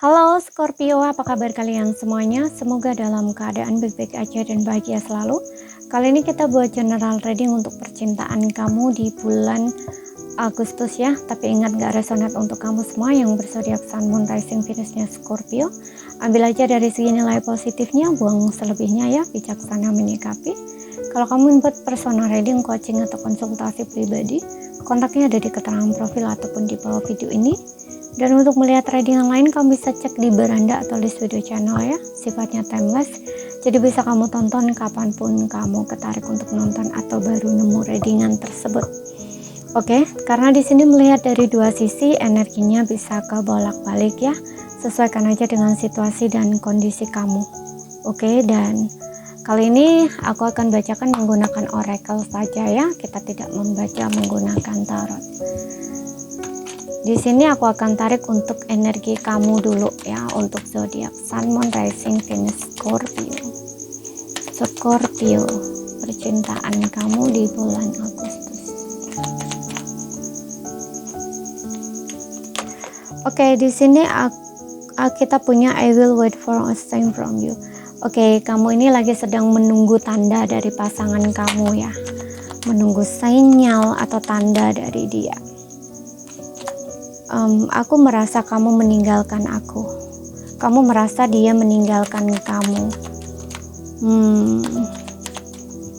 Halo Scorpio, apa kabar kalian semuanya? Semoga dalam keadaan baik-baik aja dan bahagia selalu. Kali ini kita buat general reading untuk percintaan kamu di bulan Agustus ya. Tapi ingat gak resonate untuk kamu semua yang berzodiak Sun, Moon, Rising, Venusnya Scorpio. Ambil aja dari segi nilai positifnya, buang selebihnya ya, bijaksana menyikapi. Kalau kamu input personal reading, coaching atau konsultasi pribadi, kontaknya ada di keterangan profil ataupun di bawah video ini. Dan untuk melihat reading yang lain, kamu bisa cek di beranda atau list video channel ya, sifatnya timeless, jadi bisa kamu tonton kapanpun kamu ketarik untuk nonton atau baru nemu readingan tersebut. Oke, karena di sini melihat dari dua sisi, energinya bisa kebolak-balik ya, sesuaikan aja dengan situasi dan kondisi kamu. Oke, dan kali ini aku akan bacakan menggunakan oracle saja ya, kita tidak membaca menggunakan tarot. Di sini aku akan tarik untuk energi kamu dulu ya, untuk zodiak Sun, Moon, Rising, Venus, Scorpio. Scorpio, percintaan kamu di bulan Agustus. Oke, di sini kita punya I will wait for a sign from you. Oke, kamu ini lagi sedang menunggu tanda dari pasangan kamu ya, menunggu sinyal atau tanda dari dia. Aku merasa kamu meninggalkan aku. Kamu merasa dia meninggalkan kamu.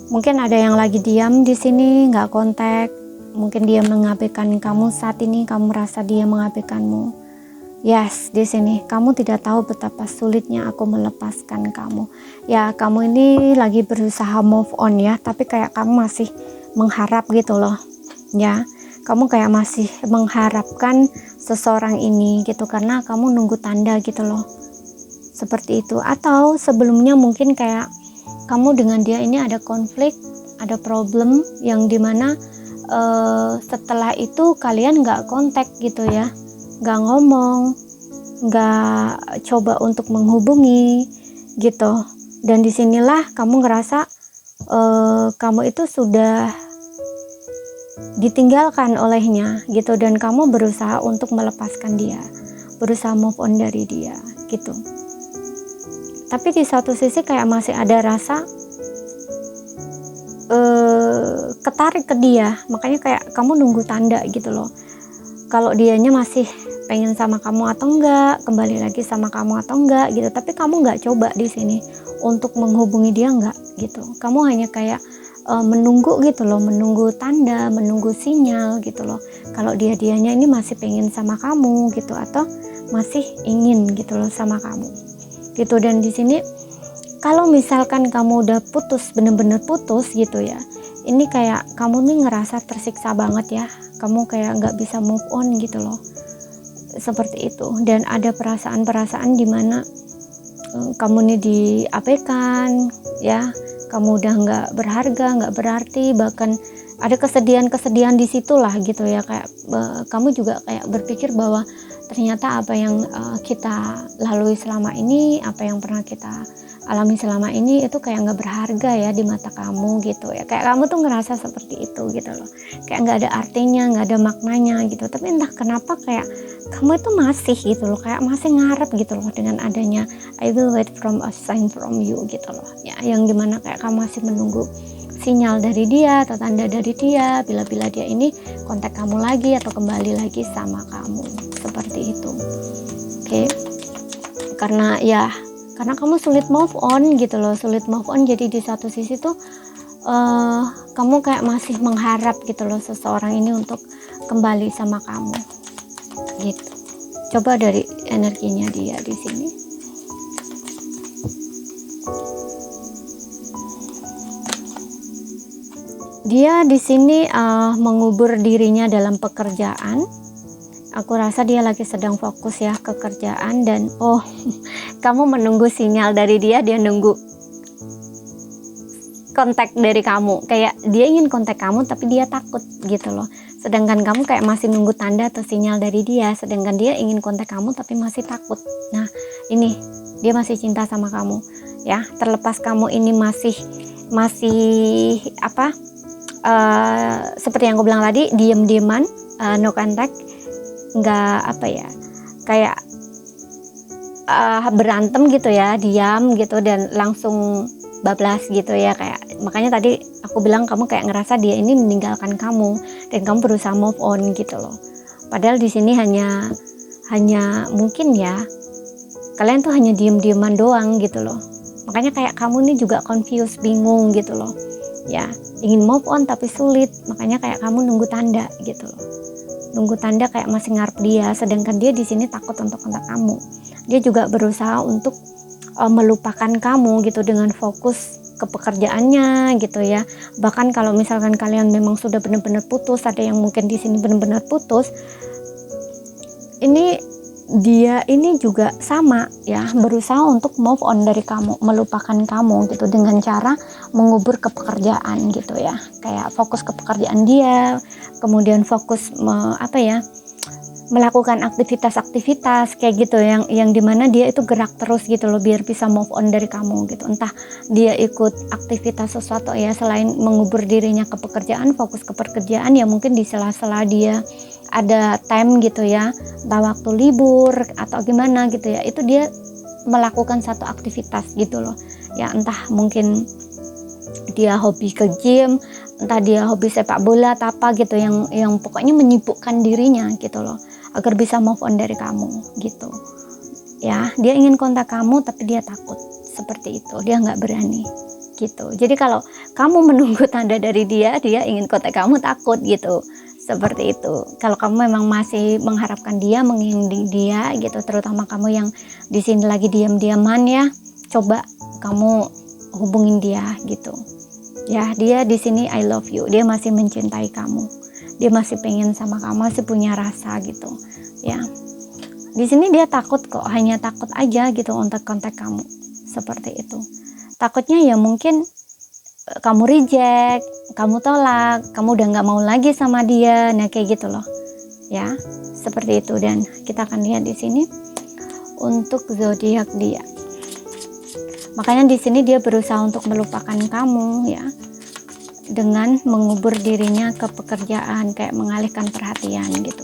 Mungkin ada yang lagi diam di sini, nggak kontak. Mungkin dia mengabaikan kamu saat ini. Kamu merasa dia mengabaikanmu. Yes, di sini kamu tidak tahu betapa sulitnya aku melepaskan kamu. Ya, kamu ini lagi berusaha move on ya, tapi kayak kamu masih mengharap gitu loh. Ya. Kamu kayak masih mengharapkan seseorang ini gitu, karena kamu nunggu tanda gitu loh, seperti itu. Atau sebelumnya mungkin kayak kamu dengan dia ini ada konflik, ada problem yang dimana setelah itu kalian nggak kontak gitu ya, nggak ngomong, nggak coba untuk menghubungi gitu. Dan disinilah kamu ngerasa kamu itu sudah ditinggalkan olehnya gitu, dan kamu berusaha untuk melepaskan dia, berusaha move on dari dia gitu. Tapi di satu sisi kayak masih ada rasa ketarik ke dia, makanya kayak kamu nunggu tanda gitu loh, kalau dianya masih pengen sama kamu atau enggak, kembali lagi sama kamu atau enggak gitu. Tapi kamu nggak coba di sini untuk menghubungi dia, enggak gitu. Kamu hanya kayak menunggu gitu loh, menunggu tanda, menunggu sinyal gitu loh, kalau dianya ini masih pengen sama kamu gitu, atau masih ingin gitu loh sama kamu gitu. Dan di sini kalau misalkan kamu udah putus, bener-bener putus gitu ya, ini kayak kamu nih ngerasa tersiksa banget ya, kamu kayak nggak bisa move on gitu loh, seperti itu. Dan ada perasaan-perasaan dimana kamu nih diabaikan ya, kamu udah nggak berharga, nggak berarti, bahkan ada kesedihan-kesedihan di situlah gitu ya, kayak kamu juga kayak berpikir bahwa ternyata apa yang kita lalui selama ini, apa yang pernah kita alami selama ini itu kayak nggak berharga ya di mata kamu gitu ya, kayak kamu tuh ngerasa seperti itu gitu loh, kayak nggak ada artinya, nggak ada maknanya gitu. Tapi entah kenapa kayak kamu itu masih gitu loh, kayak masih ngarep gitu loh dengan adanya I will wait from a sign from you gitu loh ya, yang dimana kayak kamu masih menunggu sinyal dari dia atau tanda dari dia bila-bila dia ini kontak kamu lagi atau kembali lagi sama kamu, seperti itu. Oke. Karena kamu sulit move on gitu loh, sulit move on. Jadi di satu sisi tuh kamu kayak masih mengharap gitu loh seseorang ini untuk kembali sama kamu gitu. Coba dari energinya dia di sini. Dia di sini mengubur dirinya dalam pekerjaan. Aku rasa dia lagi sedang fokus ya ke kerjaan, dan kamu menunggu sinyal dari dia, dia nunggu kontak dari kamu. Kayak dia ingin kontak kamu tapi dia takut gitu loh. Sedangkan kamu kayak masih nunggu tanda atau sinyal dari dia, sedangkan dia ingin kontak kamu tapi masih takut. Nah, ini dia masih cinta sama kamu ya. Terlepas kamu ini masih apa? Seperti yang aku bilang tadi, diem-dieman, no contact, nggak apa ya, kayak berantem gitu ya, diam gitu dan langsung bablas gitu ya, kayak makanya tadi aku bilang kamu kayak ngerasa dia ini meninggalkan kamu dan kamu berusaha move on gitu loh. Padahal di sini hanya mungkin ya kalian tuh hanya diem-dieman doang gitu loh. Makanya kayak kamu nih juga confused, bingung gitu loh. Ya, ingin move on tapi sulit. Makanya kayak kamu nunggu tanda gitu loh. Nunggu tanda kayak masih ngarep dia, sedangkan dia di sini takut untuk kontak kamu. Dia juga berusaha untuk melupakan kamu gitu dengan fokus ke pekerjaannya gitu ya. Bahkan kalau misalkan kalian memang sudah benar-benar putus, ada yang mungkin di sini benar-benar putus, ini dia ini juga sama ya, berusaha untuk move on dari kamu, melupakan kamu gitu dengan cara mengubur ke pekerjaan gitu ya, kayak fokus ke pekerjaan dia, kemudian fokus melakukan aktivitas-aktivitas kayak gitu yang dimana dia itu gerak terus gitu loh biar bisa move on dari kamu gitu. Entah dia ikut aktivitas sesuatu ya, selain mengubur dirinya ke pekerjaan, fokus ke pekerjaan ya, mungkin di sela-sela dia ada time gitu ya, entah waktu libur atau gimana gitu ya, itu dia melakukan satu aktivitas gitu loh ya, entah mungkin dia hobi ke gym, entah dia hobi sepak bola atau apa gitu, yang pokoknya menyibukkan dirinya gitu loh agar bisa move on dari kamu gitu ya. Dia ingin kontak kamu tapi dia takut, seperti itu, dia nggak berani gitu. Jadi kalau kamu menunggu tanda dari dia ingin kontak kamu takut gitu, seperti itu. Kalau kamu memang masih mengharapkan dia, menginginkan dia gitu, terutama kamu yang di sini lagi diam-diaman ya, coba kamu hubungin dia gitu ya. Dia di sini I love you, dia masih mencintai kamu, dia masih pengen sama kamu, masih punya rasa gitu ya. Di sini dia takut kok, hanya takut aja gitu untuk kontak kamu, seperti itu. Takutnya ya mungkin kamu reject, kamu tolak, kamu udah nggak mau lagi sama dia, nah kayak gitu loh ya, seperti itu. Dan kita akan lihat di sini untuk zodiak dia. Makanya di sini dia berusaha untuk melupakan kamu ya, dengan mengubur dirinya ke pekerjaan, kayak mengalihkan perhatian gitu.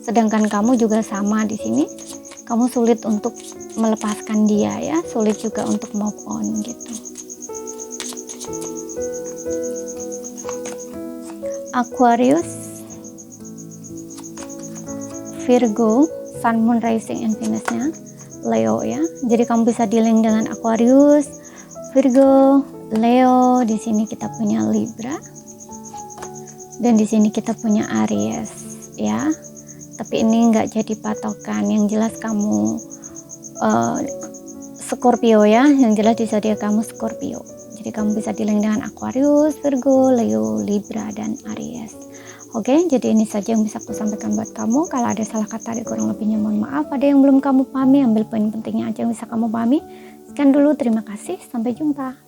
Sedangkan kamu juga sama di sini, kamu sulit untuk melepaskan dia ya, sulit juga untuk move on gitu. Aquarius, Virgo, Sun, Moon, Rising, and Venus-nya Leo ya. Jadi kamu bisa dealing dengan Aquarius, Virgo, Leo. Di sini kita punya Libra, dan di sini kita punya Aries ya. Tapi ini nggak jadi patokan. Yang jelas kamu Scorpio ya. Yang jelas di zodiak kamu Scorpio. Jadi kamu bisa dealing dengan Aquarius, Virgo, Leo, Libra, dan Aries. Oke, jadi ini saja yang bisa aku sampaikan buat kamu. Kalau ada salah kata, kurang lebihnya mohon maaf. Ada yang belum kamu pahami, ambil poin pentingnya aja yang bisa kamu pahami. Sekian dulu, terima kasih, sampai jumpa.